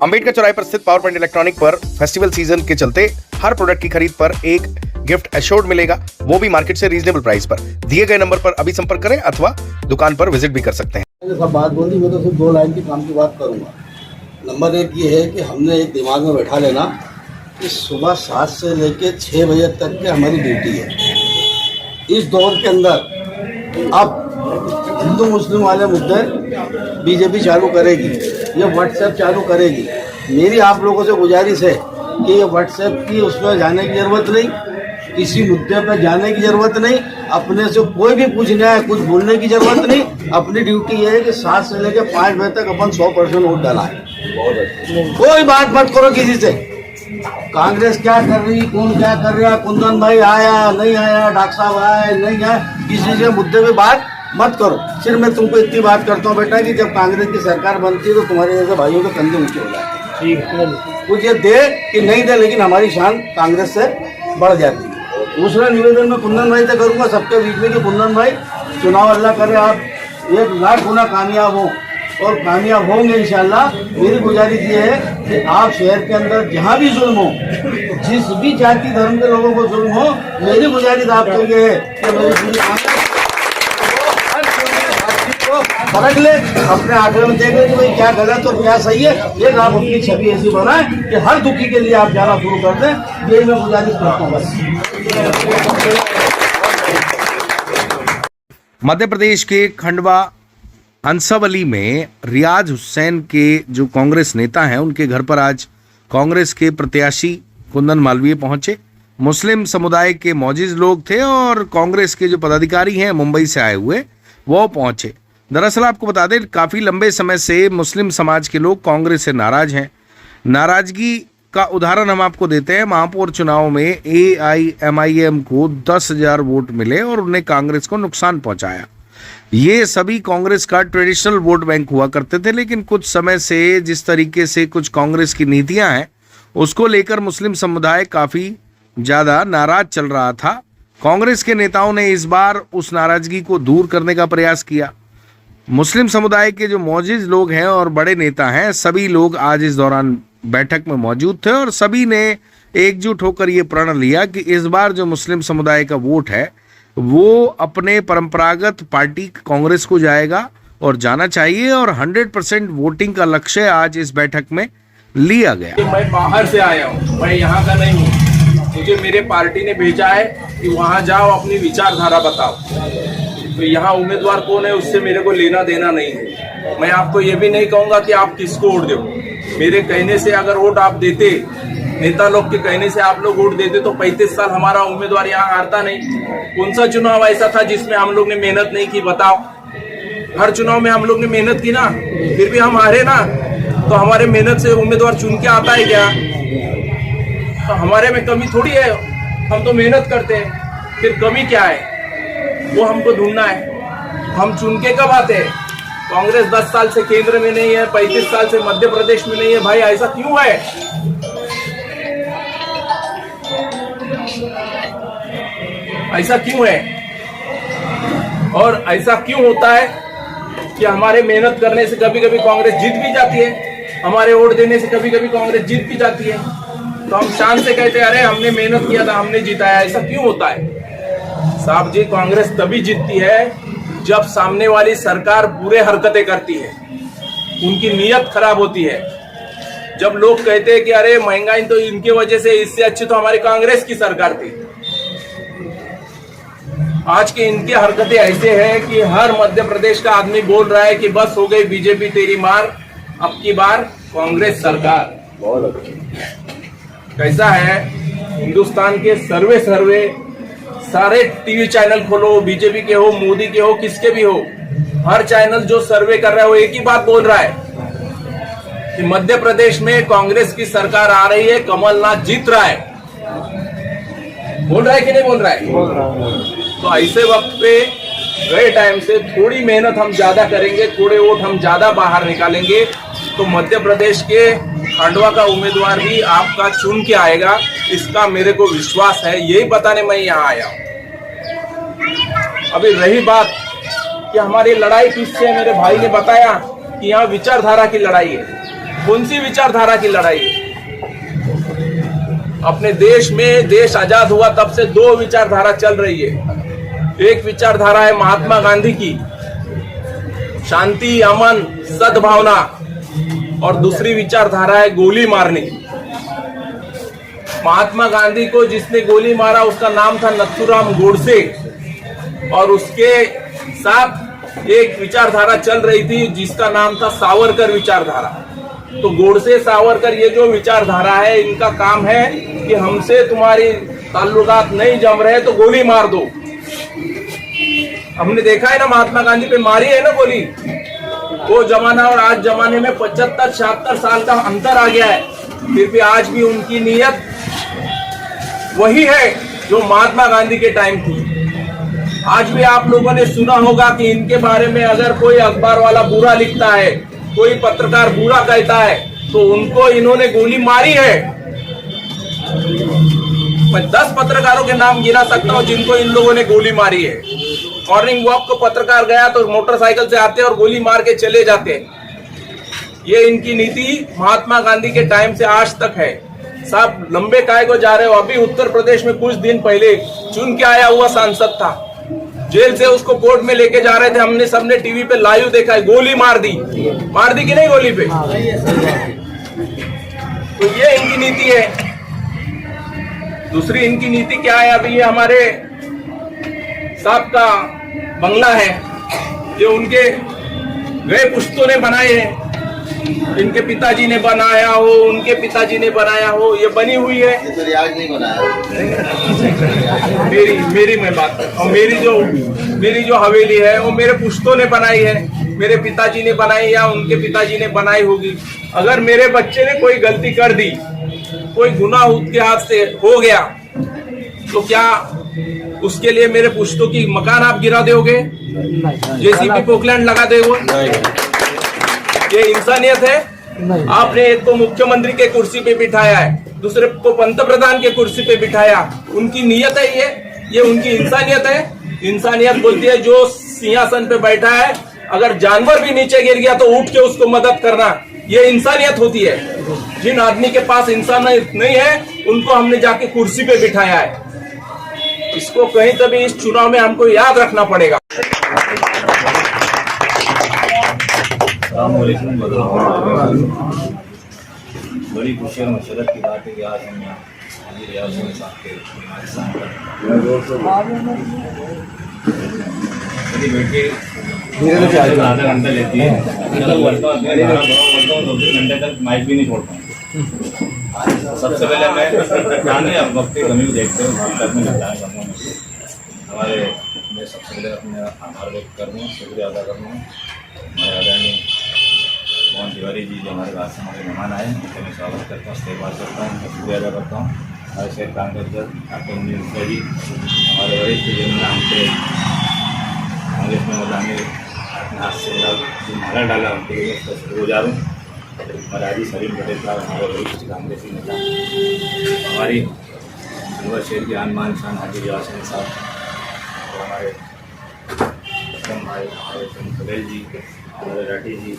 अंबेडकर चौराहे पर स्थित पावर पॉइंट इलेक्ट्रॉनिक पर फेस्टिवल सीजन के चलते हर प्रोडक्ट की खरीद पर एक गिफ्ट एश्योर्ड मिलेगा, वो भी मार्केट से रीजनेबल प्राइस पर। दिए गए नंबर पर अभी संपर्क करें अथवा दुकान पर विजिट भी कर सकते हैं। सब बात बोली, मैं तो सिर्फ 2 लाइन की काम की बात करूंगा। नंबर 1 ये है कि हमने एक दिमाग में बैठा लेना कि सुबह 7 से लेकर 6 बजे तक की हमारी ड्यूटी है। इस दौर के अंदर अब हिंदू मुस्लिम वाले मुद्दे बीजेपी चालू करेगी, ये व्हाट्सएप चालू करेगी। मेरी आप लोगों से गुजारिश है कि ये व्हाट्सएप की उसमें जाने की ज़रूरत नहीं, किसी मुद्दे पर जाने की ज़रूरत नहीं, अपने से कोई भी पूछना है, कुछ बोलने की ज़रूरत नहीं। अपनी ड्यूटी ये है कि 7 से लेकर 5 बजे तक अपन 100% वोट डाला है। कोई बात मत करो किसी से, कांग्रेस क्या कर रही, कौन क्या कर रहा, कुंदन भाई आया नहीं आया, डॉक्टर साहब आया नहीं आया, किसी से मुद्दे पे बात मत करो। सिर्फ मैं तुमको इतनी बात करता हूँ बेटा कि जब कांग्रेस की सरकार बनती है तो तुम्हारे जैसे भाइयों के कंधे ऊंचे हो जाते हैं। कुछ ये दे कि नहीं दे, लेकिन हमारी शान कांग्रेस से बढ़ जाती है। दूसरा निवेदन मैं कुंदन भाई से करूँगा सबके बीच में कि कुंदन भाई, चुनाव अल्लाह करे आप 1 लाख गुना कामयाब हो और कामयाब होंगे इंशाल्लाह। मेरी गुजारिश ये है कि आप शहर के अंदर जहाँ भी जुल्म हो, जिस भी जाति धर्म के लोगों को जुल्म हो, मेरी गुजारिश आपको ये है कि मेरी पूरी समझ ले, अपने आंकड़े में देख ले कि भाई क्या गलत और क्या सही है। लेकिन आप अपनी छवि ऐसी बनाएं कि हर दुखी के लिए आप जाना शुरू कर दें। यही मैं गुजारिश करता हूँ बस। मध्य प्रदेश के खंडवा अंसावली में रियाज हुसैन के जो कांग्रेस नेता हैं, उनके घर पर आज कांग्रेस के प्रत्याशी कुंदन मालवीय पहुंचे। मुस्लिम समुदाय के मौजूद लोग थे और कांग्रेस के जो पदाधिकारी हैं मुंबई से आए हुए, वो पहुंचे। दरअसल आपको बता दें, काफ़ी लंबे समय से मुस्लिम समाज के लोग कांग्रेस से नाराज हैं। नाराजगी का उदाहरण हम आपको देते हैं। महापौर चुनाव में AIMIM को 10,000 वोट मिले और उन्हें कांग्रेस को नुकसान पहुंचाया। ये सभी कांग्रेस का ट्रेडिशनल वोट बैंक हुआ करते थे, लेकिन कुछ समय से जिस तरीके से कुछ कांग्रेस की नीतियां हैं, उसको लेकर मुस्लिम समुदाय काफ़ी ज़्यादा नाराज चल रहा था। कांग्रेस के नेताओं ने इस बार उस नाराजगी को दूर करने का प्रयास किया। मुस्लिम समुदाय के जो मौजूद लोग हैं और बड़े नेता हैं, सभी लोग आज इस दौरान बैठक में मौजूद थे और सभी ने एकजुट होकर ये प्रण लिया कि इस बार जो मुस्लिम समुदाय का वोट है वो अपने परंपरागत पार्टी कांग्रेस को जाएगा और जाना चाहिए और 100% वोटिंग का लक्ष्य आज इस बैठक में लिया गया। मैं बाहर से आया हूँ, मैं यहाँ का नहीं हूँ। मुझे मेरे पार्टी ने भेजा है कि वहाँ जाओ, अपनी विचारधारा बताओ। तो यहाँ उम्मीदवार कौन है उससे मेरे को लेना देना नहीं है। मैं आपको ये भी नहीं कहूँगा कि आप किसको वोट दो। मेरे कहने से अगर वोट आप देते, नेता लोग के कहने से आप लोग वोट देते, तो 35 साल हमारा उम्मीदवार यहाँ हारता नहीं। कौन सा चुनाव ऐसा था जिसमें हम लोग ने मेहनत नहीं की, बताओ। हर चुनाव में हम लोग ने मेहनत की ना, फिर भी हम हारे ना। तो हमारे मेहनत से उम्मीदवार चुन के आता है क्या? तो हमारे में कमी थोड़ी है, हम तो मेहनत करते हैं। फिर कमी क्या है वो हमको ढूंढना है। हम चुन के कब आते हैं? कांग्रेस 10 साल से केंद्र में नहीं है, 35 साल से मध्य प्रदेश में नहीं है। भाई ऐसा क्यों है? ऐसा क्यों है? और ऐसा क्यों होता है कि हमारे मेहनत करने से कभी कभी कांग्रेस जीत भी जाती है, हमारे वोट देने से कभी कभी कांग्रेस जीत भी जाती है। तो हम शान से कहते हैं अरे हमने मेहनत किया था, हमने जीता है। ऐसा क्यों होता है? साहब जी, कांग्रेस तभी जीतती है जब सामने वाली सरकार बुरे हरकतें करती है, उनकी नीयत खराब होती है। जब लोग कहते हैं कि अरे महंगाई तो इनके वजह से, इससे अच्छी तो हमारी कांग्रेस की सरकार थी। आज के इनके हरकतें ऐसे हैं कि हर मध्य प्रदेश का आदमी बोल रहा है कि बस हो गई बीजेपी तेरी मार, अब की बार कांग्रेस सरकार। कैसा है, हिंदुस्तान के सर्वे सारे टीवी चैनल खोलो, बीजेपी के हो, मोदी के हो, किसके भी हो, हर चैनल जो सर्वे कर रहा है वो एक ही बात बोल रहा है कि मध्य प्रदेश में कांग्रेस की सरकार आ रही है, कमलनाथ जीत रहा है। बोल रहा है कि नहीं बोल रहा है? तो ऐसे वक्त पे गए टाइम से थोड़ी मेहनत हम ज्यादा करेंगे, थोड़े वोट हम ज्यादा बाहर निकालेंगे, तो मध्य प्रदेश के खंडवा का उम्मीदवार भी आपका चुन के आएगा, इसका मेरे को विश्वास है। यही बताने मैं यहाँ आया हूँ। अभी रही बात कि हमारी लड़ाई किससे है, मेरे भाई ने बताया कि यहाँ विचारधारा की लड़ाई है। कौन सी विचारधारा की लड़ाई है? अपने देश में, देश आजाद हुआ तब से दो विचारधारा चल रही है। एक विचारधारा है महात्मा गांधी की, शांति, अमन, सद्भावना, और दूसरी विचारधारा है गोली मारने की। महात्मा गांधी को जिसने गोली मारा उसका नाम था नथुराम गोडसे, और उसके साथ एक विचारधारा चल रही थी जिसका नाम था सावरकर विचारधारा। तो गोडसे, सावरकर, ये जो विचारधारा है, इनका काम है कि हमसे तुम्हारी ताल्लुकात नहीं जम रहे तो गोली मार दो। हमने देखा है ना, महात्मा गांधी पे मारी है ना गोली। वो जमाना और आज जमाने में 75-76 साल का अंतर आ गया है, फिर भी आज भी उनकी नीयत वही है जो महात्मा गांधी के टाइम थी। आज भी आप लोगों ने सुना होगा कि इनके बारे में अगर कोई अखबार वाला बुरा लिखता है, कोई पत्रकार बुरा कहता है, तो उनको इन्होंने गोली मारी है। मैं 10 पत्रकारों के नाम गिना सकता हूं जिनको इन लोगों ने गोली मारी है। मॉर्निंग वॉक को पत्रकार गया तो मोटरसाइकिल से आते और गोली मार के चले जाते। ये इनकी नीति महात्मा गांधी के टाइम से आज तक है। साहब लंबे काय को जा रहे हो? अभी उत्तर प्रदेश में कुछ दिन पहले चुन के आया हुआ सांसद था, जेल से उसको कोर्ट में लेके जा रहे थे, हमने सबने टीवी पे लाइव देखा है, गोली मार दी कि नहीं गोली पे? तो ये इनकी नीति है। दूसरी इनकी नीति क्या है? अभी ये हमारे साहब का बंगला है, जो उनके गए पुश्तों ने बनाए हैं, इनके पिताजी ने बनाया हो, उनके पिताजी ने बनाया हो, ये बनी हुई है। ये तो रियाज नहीं बनाया। मेरी मैं बात कर, और मेरी जो हवेली है वो मेरे पुश्तों ने बनाई है, मेरे पिताजी ने बनाई या उनके पिताजी ने बनाई होगी। अगर मेरे बच्चे ने कोई गलती कर दी, कोई गुनाह उसके हाथ से हो गया, तो क्या उसके लिए मेरे पुश्तों की मकान आप गिरा दोगे? जेसीबी पोकलैंड लगा दोगे? ये इंसानियत है? आपने एक को मुख्यमंत्री के कुर्सी पे बिठाया है, दूसरे को पंतप्रधान के कुर्सी पे बिठाया, उनकी नीयत है ये उनकी इंसानियत है? इंसानियत बोलती है जो सिंहासन पे बैठा है, अगर जानवर भी नीचे गिर गया तो उठ के उसको मदद करना, ये इंसानियत होती है। जिन आदमी के पास इंसानियत नहीं है उनको हमने जाके कुर्सी पे बिठाया है। इसको कहीं तभी इस चुनाव में हमको याद रखना पड़ेगा। बड़ी खुशी और मशरत की बात है कि आज हम यहाँ रियाज साहब के मेरी बेटी आधा घंटा लेती है, बोलता हूँ 2-3 घंटे तक माइक भी नहीं छोड़ता हूँ। सबसे पहले मैं जाने अब वक्त की कमी को देखते हुए में बताना चाहूँगा। मैं सबसे पहले अपने आभार व्यक्त कर दूँ, शुक्रिया अदा कर दूँ हमारे आदरणीय मोहन तिवारी जी जो हमारे पास हमारे मेहमान आए, उनका मैं स्वागत करता हूँ, इस्तेमाल करता हूँ, उनका शुक्रिया अदा करता हूँ। हमारे शहर कांग्रेस डॉक्टर मुनीर मुखिया जी हमारे वरिष्ठ जिन्होंने हमसे कांग्रेस में हमें अपने हाथ से माला डाला, उनके लिए शुक्रगुजार हूँ। हमारे आदि सलीम पटेल साहब हमारे वरिष्ठ कांग्रेसी नेता, हमारी खंडवा शहर के आनमान शान हाजी रियाज साहब, और हमारे भाई हमारे पटेल जी, हमारे राठी जी,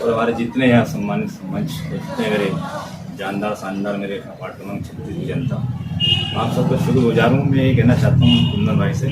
और हमारे जितने यहाँ सम्मानित मंच, जितने मेरे जानदार शानदार मेरे अपार्टमेंट क्षेत्र की जनता, आप सबका शुक्रगुजार हूँ। मैं ये कहना चाहता हूँ कुंदन भाई से,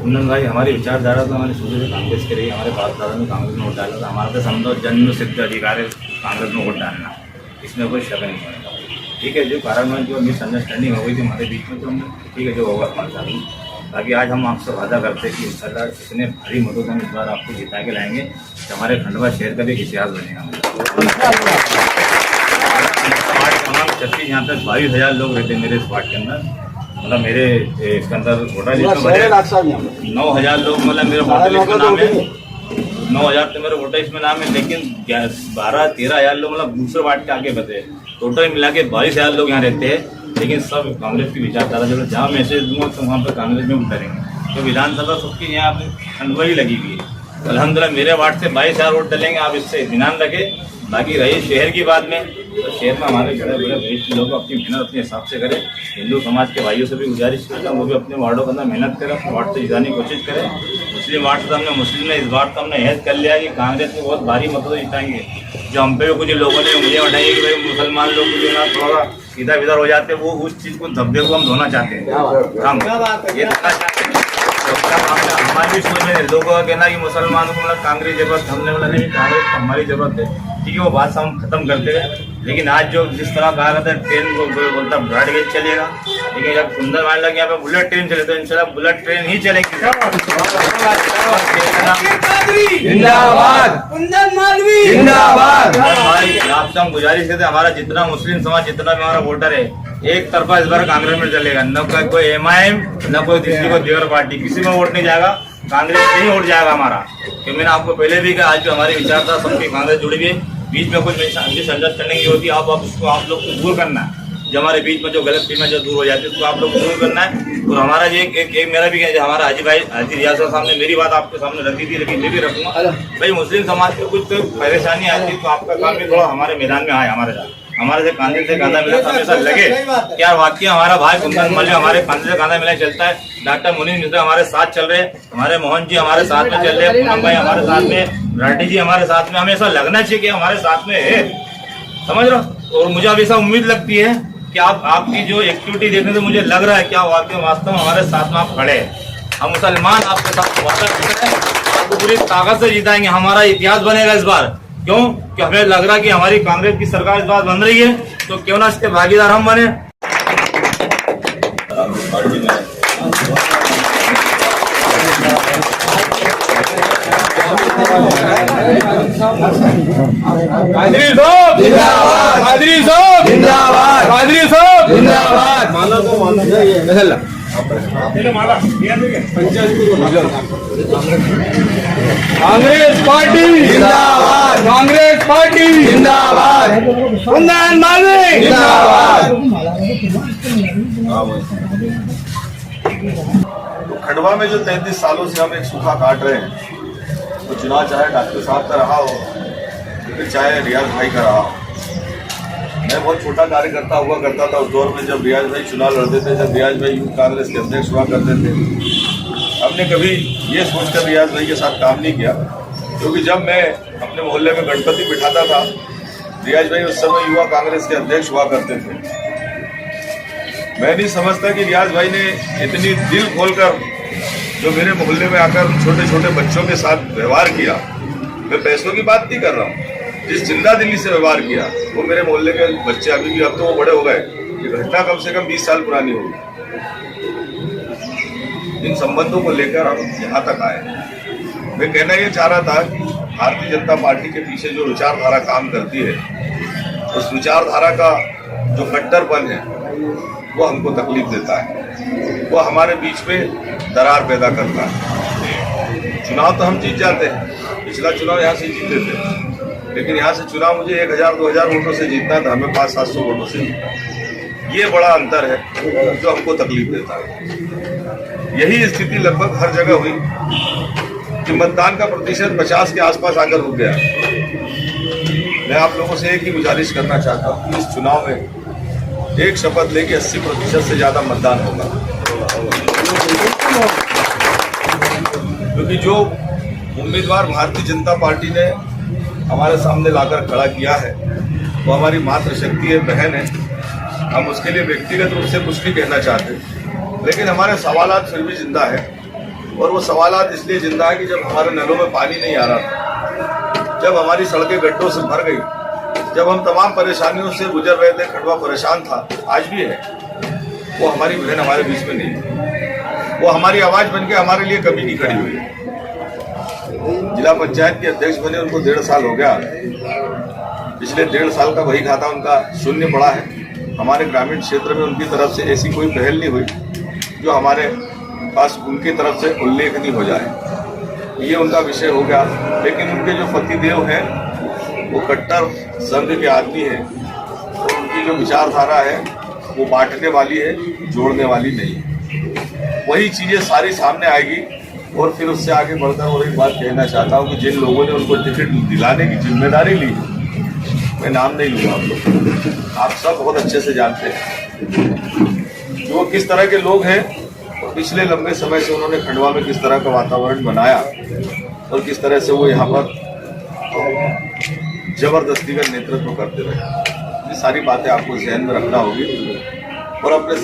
कुंदन भाई हमारी विचारधारा तो हमारे शुरू से कांग्रेस के रही, हमारे बाप दादा ने कांग्रेस में वोट डाला था, हमारा तो समझो जन्म सिद्ध अधिकार है कांग्रेस में वोट डालना, इसमें कोई शक नहीं पड़ेगा। ठीक है, जो कारण में जो मिसअंडरस्टैंडिंग हो गई थी हमारे बीच में, तो हमने ठीक है जो होगा मानता हूँ। बाकी आज हम आपसे वादा करते हैं कि इंशाल्लाह इतने भारी मतों को हम इस बार आपको जिता के लाएंगे कि हमारे खंडवा शहर का भी इतिहास बनेगा। तमाम 36 यहाँ तक 22,000 लोग रहते हैं मेरे इस वार्ड के अंदर, मतलब मेरे इसके अंदर वोटर लिस्ट में 9,000 लोग, मतलब मेरे वोटर लिस्ट में नाम है 9,000 तो मेरे वोटर लिस्ट में नाम है, लेकिन 12-13,000 लोग मतलब दूसरे वार्ड के आगे बचे, टोटल मिला के 22,000 लोग यहाँ रहते हैं। लेकिन सब कांग्रेस की विचारधारा जो जहाँ मैसेज दूंगा तो वहाँ पर कांग्रेस में उतरेंगे। तो विधानसभा सबकी यहाँ पे खंडवा ही लगी हुई है। अल्हम्दुलिल्लाह मेरे वार्ड से 22,000 वोट डलेंगे, आप इससे इत्मीनान रखें। बाकी रही शहर की बात में तो शहर में हमारे बड़े बड़े वरिष्ठ लोग अपनी मेहनत अपने हिसाब से करें। हिंदू समाज के भाइयों से भी गुजारिश करता हूँ वो भी अपने वार्डों के अंदर मेहनत करें, अपने वार्ड से जिताने की कोशिश करें। मुस्लिम वार्ड से हमने मुस्लिम ने इस बार तो हमने हैज कर लिया कि कांग्रेस में बहुत भारी मतों से जिताएंगे। जो हम पे भी कुछ लोगों ने उंगलियां उठाई कि भाई मुसलमान लोग जो ना थोड़ा इधर उधर हो जाते, वो उस चीज़ को धब्बे को हम धोना चाहते हैं। हम ये धोना चाहते हैं। हमारी भी सोच में लोगों का कहना कि मुसलमानों को मतलब कांग्रेस जरूरत, हमने बोला नहीं, कांग्रेस को हमारी जरूरत है। ठीक है, वो बात हम खत्म करते हैं। लेकिन आज जो जिस तरह कहा जाता है ट्रेन को बोलता ब्रॉड गेज चलेगा, लेकिन जब कुंदन मान लगे यहाँ पे बुलेट ट्रेन चले तो इंशाल्लाह बुलेट ट्रेन ही चलेगी। जिंदाबाद जिंदाबाद। आपसे हम गुजारिश करते हैं, हमारा जितना मुस्लिम समाज जितना भी हमारा वोटर है एक तरफा इस बार कांग्रेस में चलेगा। न कोई एमआईएम न कोई दूसरी को देवर पार्टी, किसी में वोट नहीं जाएगा, कांग्रेस नहीं वोट जाएगा हमारा। क्योंकि मैंने आपको पहले भी कहा आज जो हमारी विचारधारा सबकी कांग्रेस जुड़ी हुई है, बीच में कुछ मिसअंडरस्टैंडिंग होती है उसको आप लोग को दूर करना है। जो हमारे बीच में जो गलत फीमें जो दूर हो जाती है उसको आप लोग दूर करना है। और हमारा जो एक मेरा भी हमारा हाजी भाई हाजी रियाज सामने मेरी बात आपके सामने रखी थी, लेकिन मैं भी रखूंगा भाई मुस्लिम समाज को कुछ तो परेशानी आती है तो आपका काम भी थोड़ा हमारे मैदान में आए, हमारे से कांधे से कांधा मिला हमेशा लगे। क्या वाकई हमारा भाई कुंदन मल्ल हमारे कांधे से कांधा मिला चलता है। डॉक्टर मुनीर मिश्रा हमारे साथ चल रहे हैं, हमारे मोहन जी हमारे साथ में चल रहे हैं, पूनम भाई हमारे साथ में, राठी जी हमारे साथ में। हमेशा लगना चाहिए कि हमारे साथ में है, समझ रहे हो। और मुझे अभी ऐसा उम्मीद लगती है कि आपकी जो एक्टिविटी देखने से मुझे लग रहा है क्या वाकई वास्तव में हमारे साथ में आप खड़े हैं। हम मुसलमान आपके साथ वादा करते हैं, आपको पूरी ताकत से जिताएंगे। हमारा इतिहास बनेगा इस बार। क्यों? कि हमें लग रहा है कि हमारी कांग्रेस की सरकार इस बार बन रही है, तो क्यों ना इसके भागीदार हम बने। कांग्रेस पार्टी जिंदाबाद, कांग्रेस पार्टी जिंदाबाद, कुंदन मालवीय जिंदाबाद। खंडवा में जो 33 सालों से हम एक सूखा काट रहे हैं, तो चुनाव चाहे डॉक्टर साहब का रहा हो फिर चाहे रियाज भाई का रहा हो। मैं बहुत छोटा कार्यकर्ता हुआ करता था उस दौर में जब रियाज भाई चुनाव लड़ते थे, जब रियाज भाई यूथ कांग्रेस के अध्यक्ष हुआ करते थे। हमने कभी ये सोचकर रियाज भाई के साथ काम नहीं किया, क्योंकि जब मैं अपने मोहल्ले में गणपति बिठाता था, रियाज भाई उस समय युवा कांग्रेस के अध्यक्ष हुआ करते थे। मैं नहीं समझता कि रियाज भाई ने इतनी दिल खोलकर जो मेरे मोहल्ले में आकर छोटे छोटे बच्चों के साथ व्यवहार किया। मैं पैसों की बात नहीं कर रहा हूँ, जिस जिंदा दिली से व्यवहार किया वो मेरे मोहल्ले के बच्चे अभी भी, अब तो वो बड़े हो गए, ये घटना कम से कम 20 साल पुरानी होगी। इन संबंधों को लेकर हम यहाँ तक आए। मैं कहना ये चाह रहा था कि भारतीय जनता पार्टी के पीछे जो विचारधारा काम करती है, उस विचारधारा का जो कट्टरपन है वो हमको तकलीफ देता है, वो हमारे बीच में दरार पैदा करता है। चुनाव तो हम जीत जाते हैं, पिछला चुनाव यहाँ से जीत लेते हैं, लेकिन यहाँ से चुनाव मुझे 1000-2000 वोटों से जीतना था, हमें 500-700 वोटों से जीतना। ये बड़ा अंतर है जो हमको तकलीफ देता है। यही स्थिति लगभग हर जगह हुई कि मतदान का प्रतिशत 50 के आसपास आकर रुक गया। मैं आप लोगों से एक ही गुजारिश करना चाहता हूँ कि इस चुनाव में एक शपथ लेके 80% से ज्यादा मतदान होगा, क्योंकि जो उम्मीदवार भारतीय जनता पार्टी ने हमारे सामने लाकर खड़ा किया है वो हमारी मातृशक्ति है, बहन है। हम उसके लिए व्यक्तिगत रूप से कुछ नहीं कहना चाहते, लेकिन हमारे सवालात फिर भी जिंदा है। और वो सवालात इसलिए जिंदा है कि जब हमारे नलों में पानी नहीं आ रहा था, जब हमारी सड़कें गड्ढों से भर गई, जब हम तमाम परेशानियों से गुजर रहे थे, खंडवा परेशान था, आज भी है, वो हमारी बहन हमारे बीच में नहीं है। वो हमारी आवाज बन के हमारे लिए कभी नहीं खड़ी हुई। जिला पंचायत के अध्यक्ष बने उनको 1.5 साल हो गया। पिछले 1.5 साल का वही खाता उनका शून्य पड़ा है। हमारे ग्रामीण क्षेत्र में उनकी तरफ से ऐसी कोई पहल नहीं हुई जो हमारे पास उनकी तरफ से उल्लेखनीय हो जाए। ये उनका विषय हो गया। लेकिन उनके जो पतिदेव हैं वो कट्टर संघ के आदमी हैं, और उनकी जो विचारधारा है वो बांटने वाली है, जोड़ने वाली नहीं। वही चीज़ें सारी सामने आएगी। और फिर उससे आगे बढ़कर और एक बात कहना चाहता हूँ कि जिन लोगों ने उनको टिकट दिलाने की जिम्मेदारी ली, मैं नाम नहीं लूंगा आप लोग, आप सब बहुत अच्छे से जानते हैं कि वो किस तरह के लोग हैं और पिछले लंबे समय से उन्होंने खंडवा में किस तरह का वातावरण बनाया और किस तरह से वो यहाँ पर जबरदस्ती का नेतृत्व करते रहे। ये सारी बातें आपको ध्यान में रखना होगी और अपने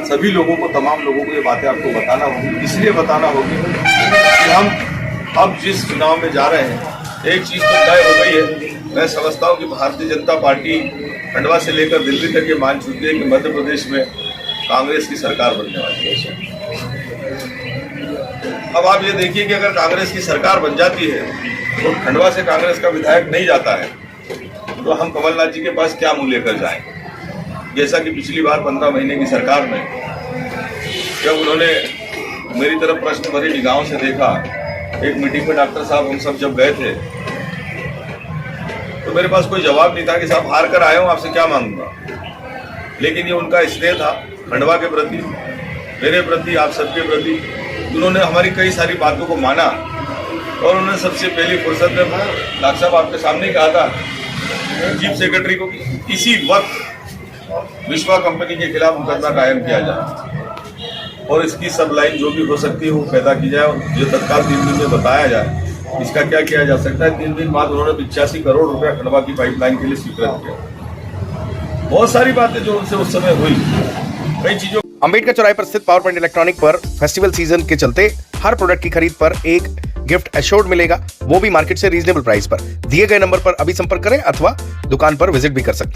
सभी लोगों को, तमाम लोगों को ये बातें आपको बताना होगी। इसलिए बताना होगी कि हम अब जिस चुनाव में जा रहे हैं, एक चीज़ तो तय हो गई है। मैं समझता हूँ कि भारतीय जनता पार्टी खंडवा से लेकर दिल्ली तक ये मान चुकी है कि मध्य प्रदेश में कांग्रेस की सरकार बनने वाली है। अब आप ये देखिए कि अगर कांग्रेस की सरकार बन जाती है तो खंडवा से कांग्रेस का विधायक नहीं जाता है तो हम कमलनाथ जी के पास क्या मुंह लेकर जाएंगे। जैसा कि पिछली बार 15 महीने की सरकार में जब उन्होंने मेरी तरफ प्रश्न भरी निगाहों से देखा, एक मीटिंग में डॉक्टर साहब हम सब जब गए थे तो मेरे पास कोई जवाब नहीं था कि साहब हार कर आया हूं, आपसे क्या मांगूंगा। लेकिन ये उनका स्नेह था खंडवा के प्रति, मेरे प्रति, आप सबके प्रति। उन्होंने हमारी कई सारी बातों को माना और उन्होंने सबसे पहली फुर्सत में डॉक्टर साहब आपके सामने कहा था चीफ सेक्रेटरी को कि इसी वक्त विश्वा कंपनी के खिलाफ मुकदमा कायम किया जाए और इसकी सब लाइन जो भी हो सकती है वो पैदा की जाए और जो तत्काल 3 दिन में बताया जाए इसका क्या किया जा सकता है। 3 दिन बाद उन्होंने 85 करोड़ रुपया खंडवा की पाइपलाइन के लिए स्वीकृत किया। बहुत सारी बातें जो उनसे उस समय हुई, कई चीजों। अंबेडकर चौराहे पर स्थित पावर पॉइंट इलेक्ट्रॉनिक पर फेस्टिवल सीजन के चलते हर प्रोडक्ट की खरीद पर एक गिफ्ट एश्योर्ड मिलेगा, वो भी मार्केट से रीजनेबल प्राइस पर। दिए गए नंबर पर अभी संपर्क करें अथवा दुकान पर विजिट भी कर सकते हैं।